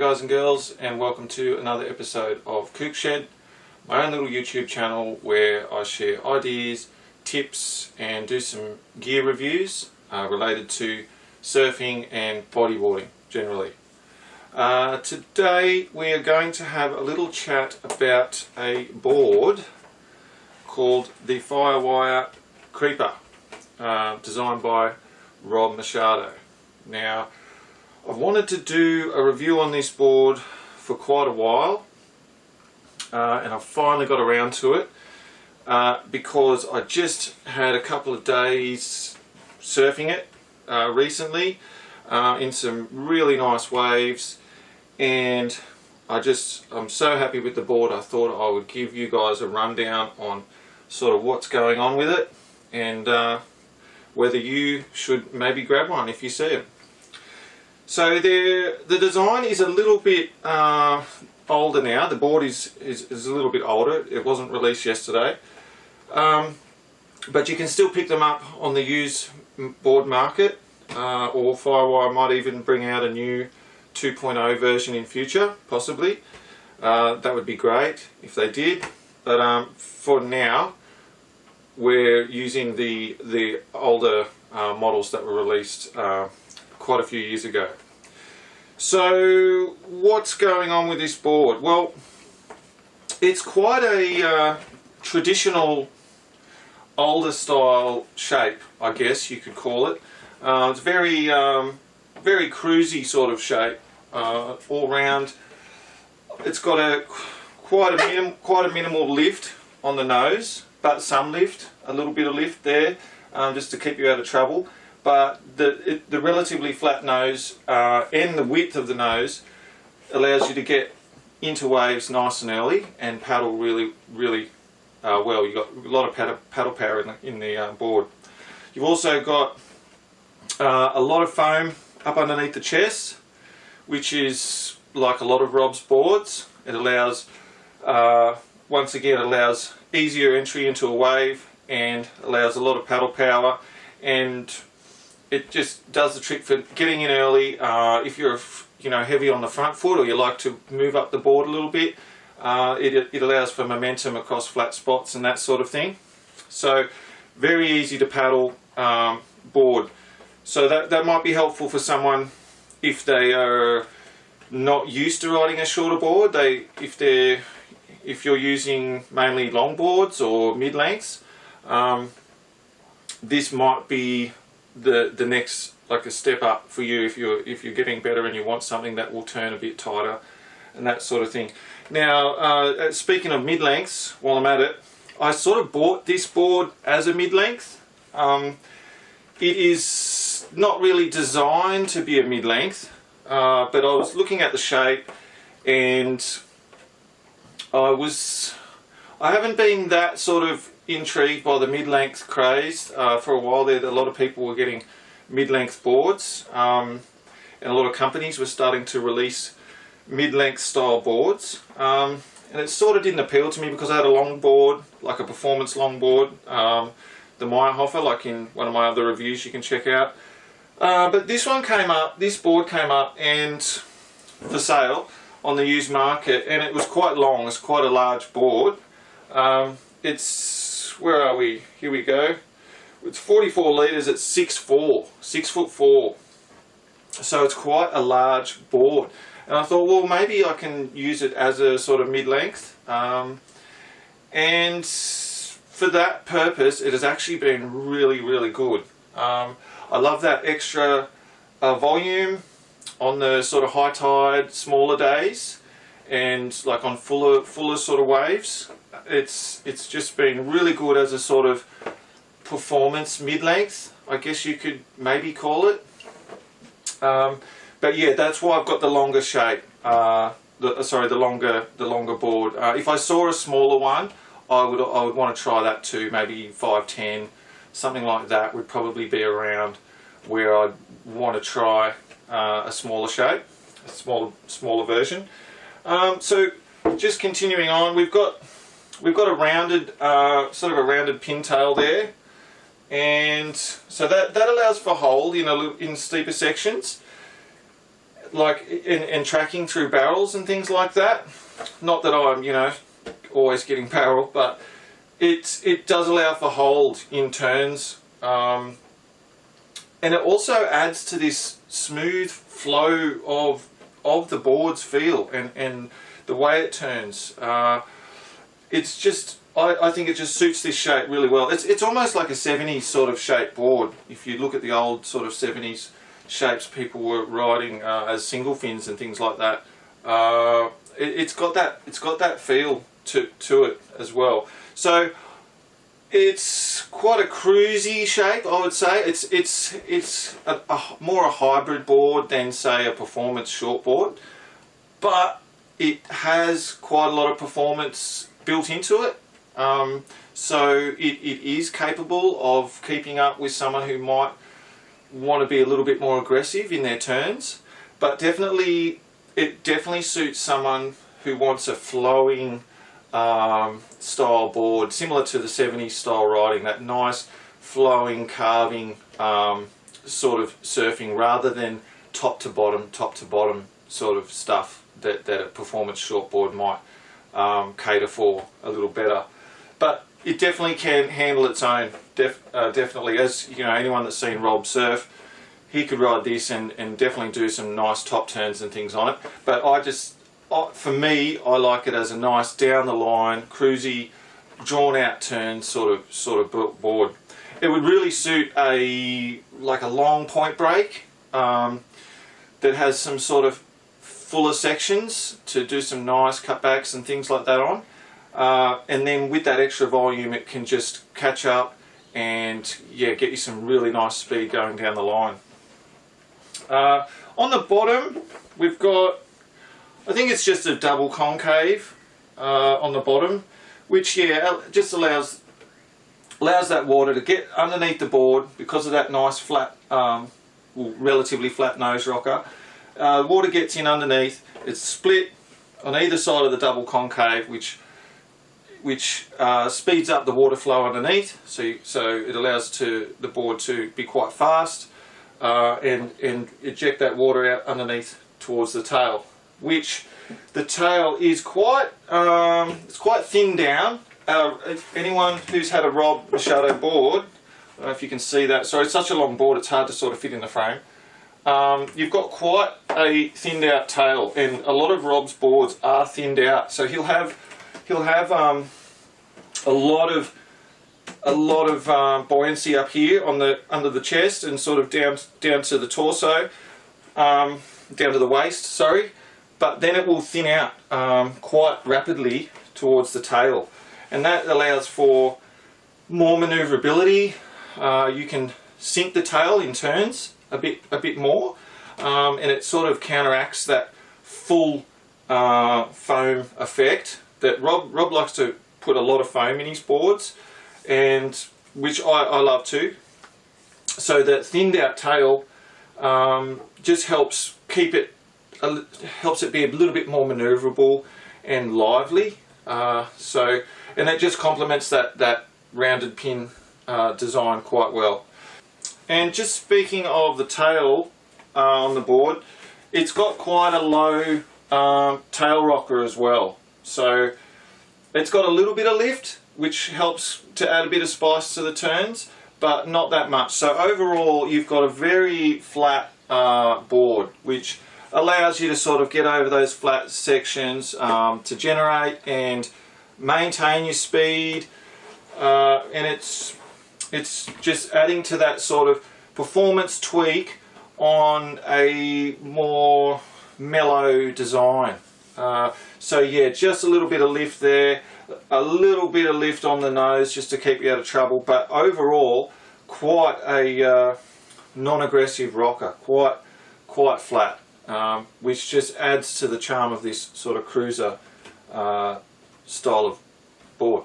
guys and girls, and welcome to another episode of Kook Shed, my own little YouTube channel where I share ideas, tips and do some gear reviews related to surfing and bodyboarding generally. Today we are going to have a little chat about a board called the Firewire Creeper, designed by Rob Machado. Now, I've wanted to do a review on this board for quite a while, and I've finally got around to it because I just had a couple of days surfing it recently in some really nice waves, and I'm so happy with the board. I thought I would give you guys a rundown on sort of what's going on with it and whether you should maybe grab one if you see it. So the design is a little bit older now. The board is a little bit older. It wasn't released yesterday, but you can still pick them up on the used board market, or Firewire might even bring out a new 2.0 version in future, possibly. That would be great if they did, but for now we're using the older models that were released quite a few years ago. So what's going on with this board? Well, it's quite a traditional older style shape, I guess you could call it. It's very cruisy sort of shape, all round. It's got quite a minimal lift on the nose, but some lift, a little bit of lift there, just to keep you out of trouble. But the relatively flat nose and the width of the nose allows you to get into waves nice and early and paddle really well. You've got a lot of paddle power in the board. You've also got a lot of foam up underneath the chest, which is like a lot of Rob's boards. It allows, once again, allows easier entry into a wave and allows a lot of paddle power, and it just does the trick for getting in early. If you're heavy on the front foot, or you like to move up the board a little bit, it allows for momentum across flat spots and that sort of thing. So very easy to paddle board. So that might be helpful for someone if they are not used to riding a shorter board. If you're using mainly long boards or mid lengths, this might be the next, like, a step up for you if you're getting better and you want something that will turn a bit tighter and that sort of thing. Now, speaking of mid lengths, while I'm at it, I sort of bought this board as a mid length. It is not really designed to be a mid length, but I was looking at the shape and I haven't been that sort of intrigued by the mid-length craze for a while there. A lot of people were getting mid-length boards, and a lot of companies were starting to release mid-length style boards, and it sort of didn't appeal to me because I had a long board, like a performance long board, the Meyerhofer, like in one of my other reviews you can check out. But this board came up and for sale on the used market, and it was quite long. It's quite a large board. Where are we? Here we go. It's 44 litres at 6'4", 6'4". So it's quite a large board. And I thought, well, maybe I can use it as a sort of mid-length. And for that purpose, it has actually been really good. I love that extra volume on the sort of high tide, smaller days, and like on fuller sort of waves. It's just been really good as a sort of performance mid-length, I guess you could maybe call it. But yeah, that's why I've got the longer shape. The longer board. If I saw a smaller one, I would want to try that too. Maybe 5'10", something like that would probably be around where I'd want to try a smaller shape, a smaller version. So just continuing on, we've got a rounded sort of a rounded pintail there, and so that allows for hold in steeper sections. like in tracking through barrels and things like that. Not that I'm, you know, always getting barrel, but it does allow for hold in turns, and it also adds to this smooth flow of the board's feel and the way it turns. It's just, I think it just suits this shape really well. It's almost like a 70s sort of shaped board. If you look at the old sort of 70s shapes people were riding as single fins and things like that, it's got that feel to it as well. So it's quite a cruisy shape, I would say. It's more a hybrid board than, say, a performance shortboard, but it has quite a lot of performance built into it. So it is capable of keeping up with someone who might want to be a little bit more aggressive in their turns, but it definitely suits someone who wants a flowing style board, similar to the 70s style riding, that nice flowing carving sort of surfing, rather than top to bottom sort of stuff that a performance shortboard might cater for a little better. But it definitely can handle its own. Definitely, as you know, anyone that's seen Rob surf, he could ride this and definitely do some nice top turns and things on it. But for me, I like it as a nice down the line, cruisy, drawn out turn sort of board. It would really suit like a long point break that has some sort of fuller sections to do some nice cutbacks and things like that on. And then with that extra volume, it can just catch up and get you some really nice speed going down the line. On the bottom, we've got, I think it's just a double concave on the bottom, which just allows that water to get underneath the board because of that nice flat, relatively flat nose rocker. Water gets in underneath. It's split on either side of the double concave, which speeds up the water flow underneath, so it allows the board to be quite fast and eject that water out underneath towards the tail, which the tail is quite thin down. Anyone who's had a Rob Machado board, I don't know if you can see that, sorry, it's such a long board it's hard to sort of fit in the frame. You've got quite a thinned out tail, and a lot of Rob's boards are thinned out, so he'll have a lot of buoyancy up here under the chest and sort of down to the torso, down to the waist, sorry. But then it will thin out quite rapidly towards the tail, and that allows for more manoeuvrability. You can sink the tail in turns a bit more, and it sort of counteracts that full foam effect that Rob likes to put a lot of foam in his boards, and which I love too. So that thinned out tail just helps keep it, helps it be a little bit more manoeuvrable and lively. And it just complements that rounded pin design quite well. And just speaking of the tail on the board, it's got quite a low tail rocker as well. So it's got a little bit of lift, which helps to add a bit of spice to the turns, but not that much. So overall, you've got a very flat board, which allows you to sort of get over those flat sections to generate and maintain your speed, and it's just adding to that sort of performance tweak on a more mellow design. So yeah, just a little bit of lift there, a little bit of lift on the nose just to keep you out of trouble, but overall quite a non-aggressive rocker, quite flat, which just adds to the charm of this sort of cruiser style of board.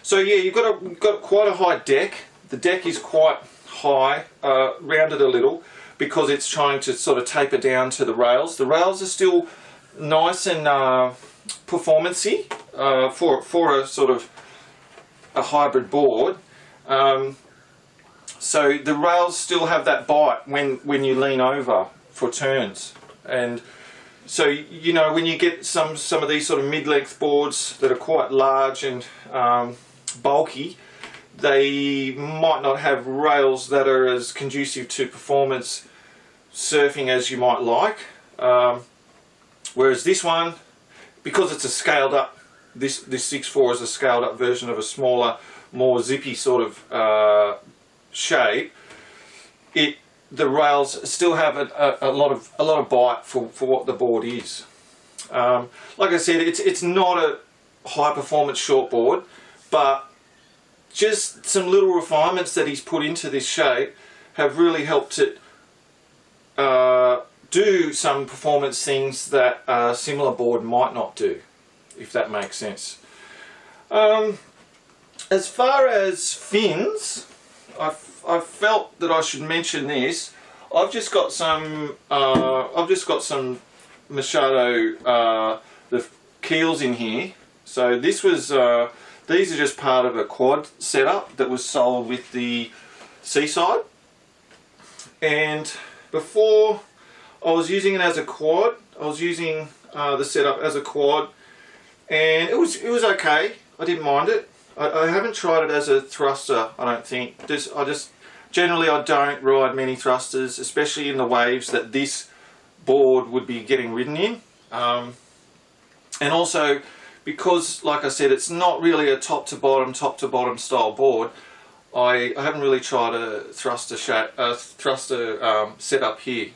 So yeah, you've got quite a high deck. The deck is quite high, rounded a little, because it's trying to sort of taper down to the rails. The rails are still nice and performancey for a sort of a hybrid board. So the rails still have that bite when you lean over for turns, and So you know, when you get some of these sort of mid-length boards that are quite large and bulky, they might not have rails that are as conducive to performance surfing as you might like. Whereas this one, because it's a scaled up, this 6.4 is a scaled up version of a smaller, more zippy sort of shape. The rails still have a lot of bite for what the board is. Like I said, it's not a high performance shortboard, but just some little refinements that he's put into this shape have really helped it do some performance things that a similar board might not do, if that makes sense. As far as fins, I felt that I should mention this. I've just got some Machado the keels in here. So this was these are just part of a quad setup that was sold with the Seaside. And before I was using it as a quad. I was using the setup as a quad, and it was okay. I didn't mind it. I haven't tried it as a thruster, I don't think. Generally I don't ride many thrusters, especially in the waves that this board would be getting ridden in. And also because, like I said, it's not really a top to bottom style board, I haven't really tried a thruster setup here.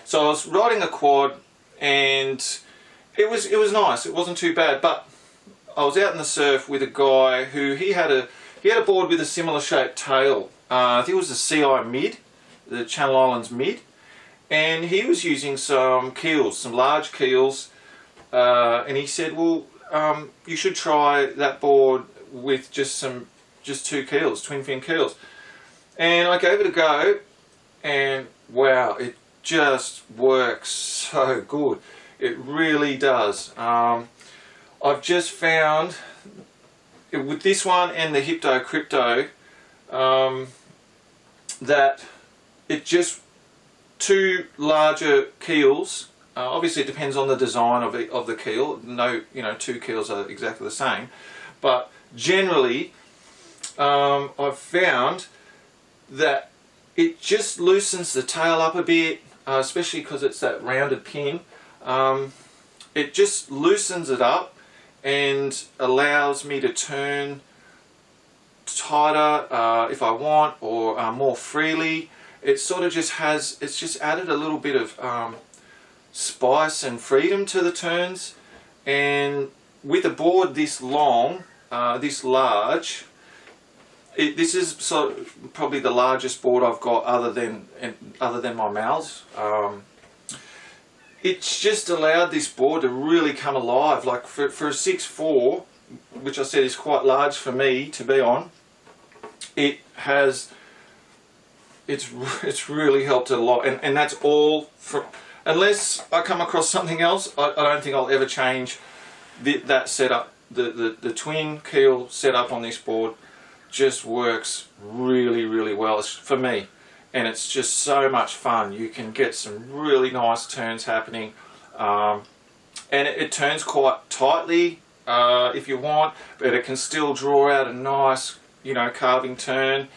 So I was riding a quad, and it was nice. It wasn't too bad, but I was out in the surf with a guy who he had a board with a similar shaped tail. I think it was the CI Mid, the Channel Islands Mid, and he was using some keels, some large keels, and he said, well, you should try that board with just two keels, twin fin keels. And I gave it a go, and wow, it just works so good. It really does. I've just found with this one and the Hypto Crypto that it just two larger keels. Obviously it depends on the design of the keel. No, two keels are exactly the same, but generally I've found that it just loosens the tail up a bit, especially because it's that rounded pin. It just loosens it up and allows me to turn tighter if I want, or more freely. It sort of just it's just added a little bit of spice and freedom to the turns. And with a board this long, this large, this is probably the largest board I've got other than my Mal's. It's just allowed this board to really come alive. Like for a 6.4, which I said is quite large for me to be on, it's really helped it a lot. And that's all for, unless I come across something else, I don't think I'll ever change that setup. The twin keel setup on this board just works really, really well for me. And it's just so much fun. You can get some really nice turns happening, and it turns quite tightly if you want, but it can still draw out a nice, carving turn.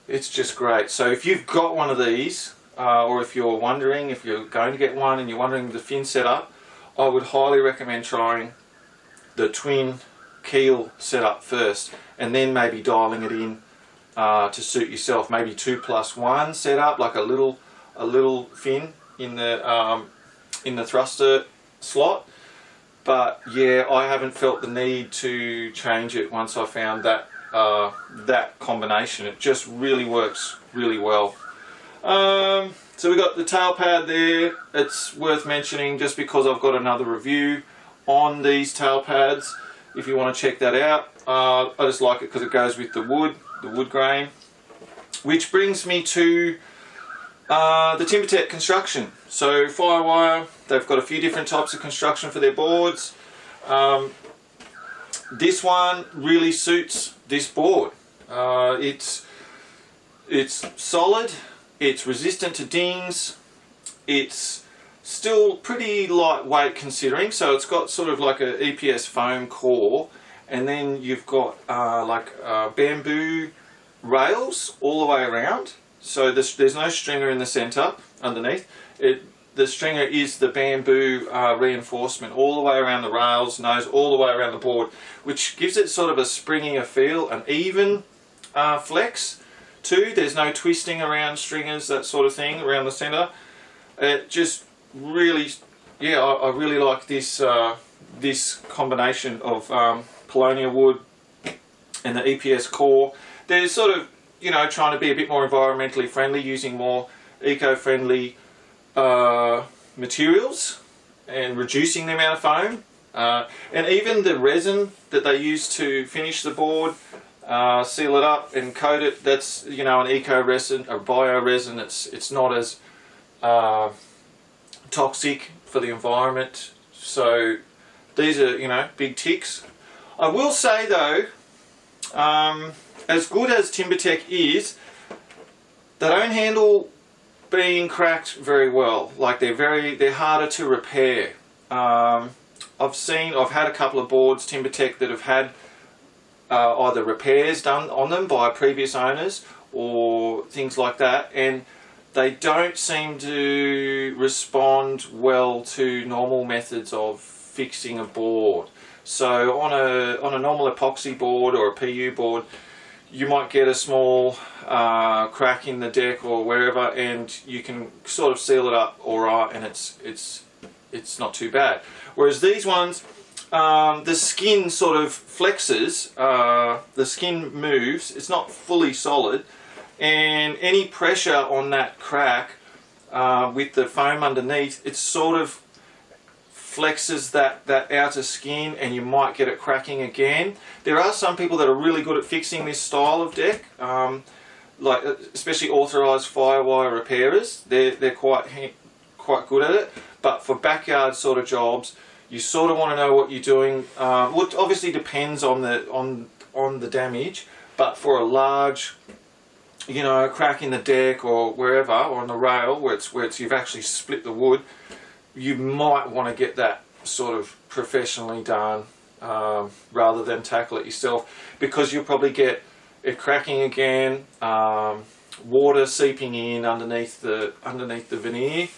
It's just great. So if you've got one of these, or if you're wondering if you're going to get one and you're wondering the fin setup, I would highly recommend trying the twin keel setup first, and then maybe dialing it in to suit yourself. Maybe 2+1 setup, like a little fin in the thruster slot. But yeah, I haven't felt the need to change it once I found that that combination. It just really works really well. So we got the tail pad there. It's worth mentioning just because I've got another review on these tail pads. If you want to check that out, I just like it because it goes with the wood grain. Which brings me to the TimberTech construction. So Firewire, they've got a few different types of construction for their boards. This one really suits this board. It's solid, it's resistant to dings, it's still pretty lightweight considering. So it's got sort of like a EPS foam core, and then you've got bamboo rails all the way around. So there's no stringer in the centre underneath. The stringer is the bamboo reinforcement all the way around the rails, nose, all the way around the board, which gives it sort of a springier feel, an even flex too. There's no twisting around stringers, that sort of thing, around the centre. It just really, yeah, I really like this this combination of Paulownia wood and the EPS core. They're sort of, you know, trying to be a bit more environmentally friendly, using more eco-friendly materials and reducing the amount of foam, and even the resin that they use to finish the board, seal it up and coat it, that's, you know, an eco resin, a bio resin. It's not as toxic for the environment. So these are, you know, big ticks. I will say though, as good as TimberTech is, they don't handle being cracked very well. Like they're harder to repair. I've had a couple of boards, TimberTech, that have had either repairs done on them by previous owners or things like that, and they don't seem to respond well to normal methods of fixing a board. So on a normal epoxy board or a PU board, you might get a small crack in the deck or wherever, and you can sort of seal it up alright, and it's not too bad. Whereas these ones, the skin sort of flexes, the skin moves, it's not fully solid, and any pressure on that crack with the foam underneath, it sort of flexes that outer skin, and you might get it cracking again. There are some people that are really good at fixing this style of deck, like especially authorised Firewire repairers. They're quite good at it. But for backyard sort of jobs, you sort of want to know what you're doing. Well, it obviously depends on the damage, but for a large, you know, crack in the deck or wherever, or on the rail where it's you've actually split the wood, you might want to get that sort of professionally done rather than tackle it yourself, because you'll probably get it cracking again, water seeping in underneath the veneer,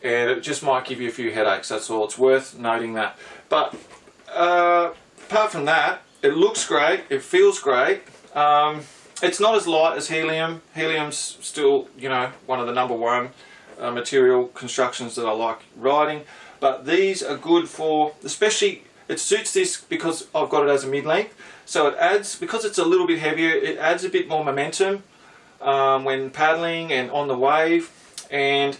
and it just might give you a few headaches. That's all. It's worth noting that. But apart from that, it looks great. It feels great. It's not as light as helium. Helium's still, you know, one of the #1 material constructions that I like riding, but these are good for, especially, it suits this because I've got it as a mid-length, so it adds, because it's a little bit heavier, it adds a bit more momentum when paddling and on the wave, and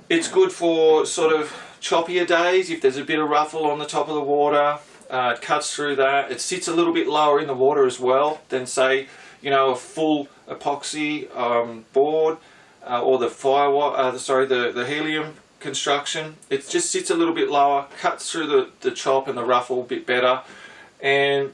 it's good for sort of choppier days. If there's a bit of ruffle on the top of the water, it cuts through that. It sits a little bit lower in the water as well than, say, you know, a full epoxy board. Or the Firewire, the helium construction. It just sits a little bit lower, cuts through the chop and the ruffle a bit better, and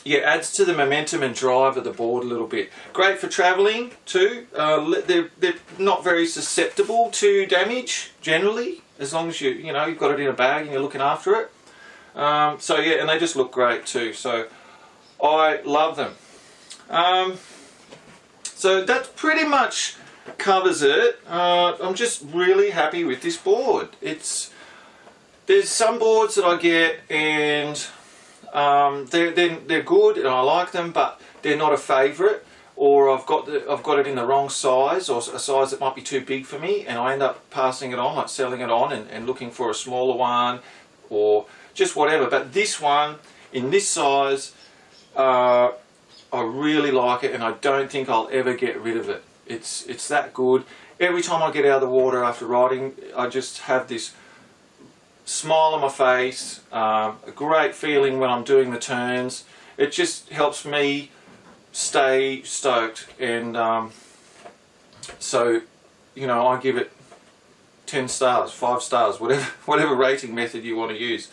yeah, adds to the momentum and drive of the board a little bit. Great for travelling too. They're not very susceptible to damage generally, as long as you've got it in a bag and you're looking after it. So yeah, and they just look great too. So I love them. So that's pretty much covers it. I'm just really happy with this board. There's some boards that I get, and they're good and I like them, but they're not a favourite, or I've got it in the wrong size, or a size that might be too big for me, and I end up passing it on, like selling it on, and looking for a smaller one or just whatever. But this one in this size, I really like it, and I don't think I'll ever get rid of it. It's that good. Every time I get out of the water after riding, I just have this smile on my face, a great feeling when I'm doing the turns. It just helps me stay stoked, and so, you know, I give it 10 stars, 5 stars, whatever rating method you want to use.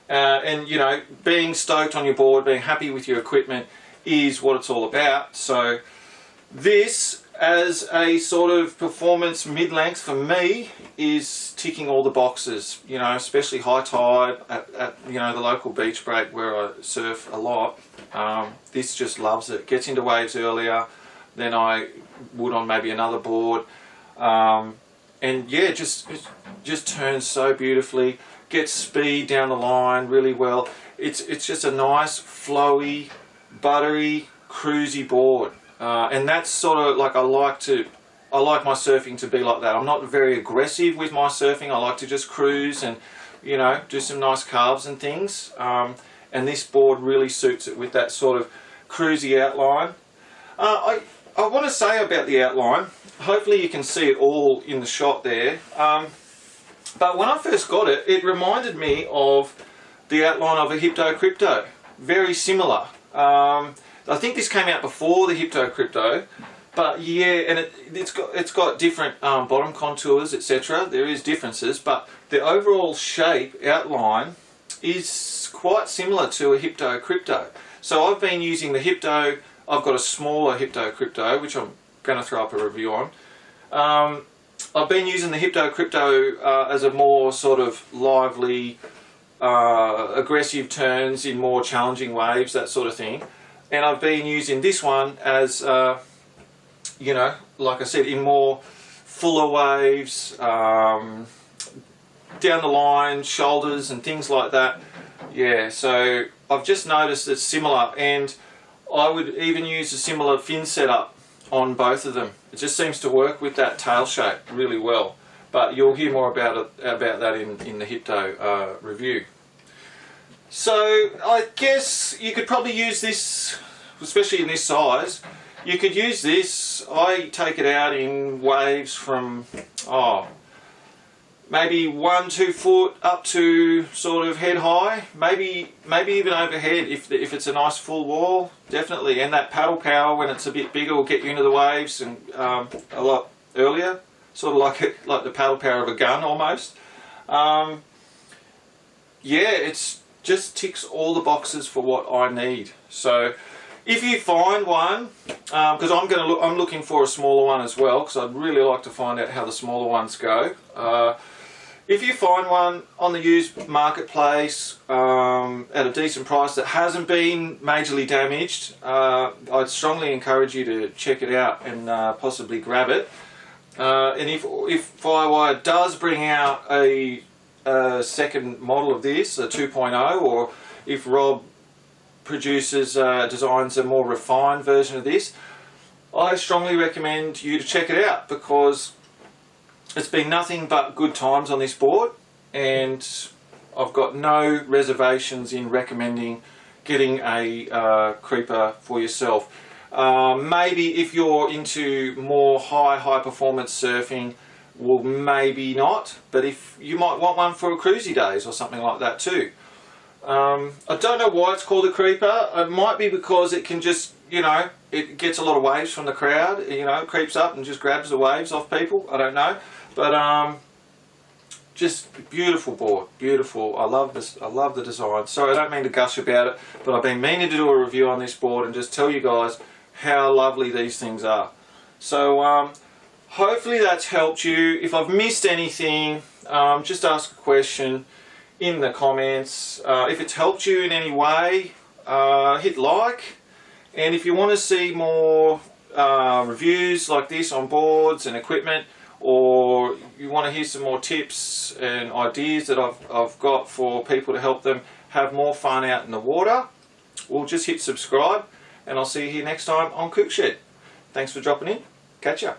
And, you know, being stoked on your board, being happy with your equipment is what it's all about. So this as a sort of performance mid-length for me is ticking all the boxes, you know, especially high tide at you know, the local beach break where I surf a lot. This just loves it. Gets into waves earlier than I would on maybe another board, and yeah, it just turns so beautifully, gets speed down the line really well. It's just a nice flowy, buttery, cruisy board. And that's sort of like, I like my surfing to be like that. I'm not very aggressive with my surfing. I like to just cruise and, you know, do some nice carves and things. And this board really suits it with that sort of cruisy outline. I want to say about the outline, hopefully you can see it all in the shot there. But when I first got it, it reminded me of the outline of a Hypto Crypto. Very similar. I think this came out before the Hypto Crypto, but yeah, and it's got different bottom contours, etc. There is differences, but the overall shape outline is quite similar to a Hypto Crypto. So I've been using the Hypto. I've got a smaller Hypto Crypto, which I'm going to throw up a review on. I've been using the Hypto Crypto as a more sort of lively, aggressive turns in more challenging waves, that sort of thing. And I've been using this one as, you know, like I said, in more fuller waves, down the line, shoulders and things like that. Yeah, so I've just noticed it's similar, and I would even use a similar fin setup on both of them. It just seems to work with that tail shape really well. But you'll hear more about that in the Hypto review. So I guess you could probably use this, especially in this size, you could use this. I take it out in waves from, maybe 1-2 foot up to sort of head high, maybe even overhead if it's a nice full wall, definitely. And that paddle power when it's a bit bigger will get you into the waves and a lot earlier, sort of like the paddle power of a gun almost. Yeah, it's just ticks all the boxes for what I need. So if you find one, because I'm looking for a smaller one as well, because I'd really like to find out how the smaller ones go. If you find one on the used marketplace at a decent price that hasn't been majorly damaged, I'd strongly encourage you to check it out and possibly grab it. And if Firewire does bring out a second model of this, a 2.0, or if Rob produces, designs a more refined version of this, I strongly recommend you to check it out, because it's been nothing but good times on this board, and I've got no reservations in recommending getting a Creeper for yourself. Maybe if you're into more high performance surfing, well, maybe not, but if you might want one for a cruisy days or something like that too. I don't know why it's called a Creeper. It might be because it can just, you know, it gets a lot of waves from the crowd, you know, creeps up and just grabs the waves off people. I don't know, but just beautiful board, beautiful. I love this. I love the design. Sorry, I don't mean to gush about it, but I've been meaning to do a review on this board and just tell you guys how lovely these things are. So hopefully that's helped you. If I've missed anything, just ask a question in the comments. If it's helped you in any way, hit like. And if you want to see more reviews like this on boards and equipment, or you want to hear some more tips and ideas that I've got for people to help them have more fun out in the water, well, just hit subscribe, and I'll see you here next time on Kook Shed. Thanks for dropping in. Catch ya.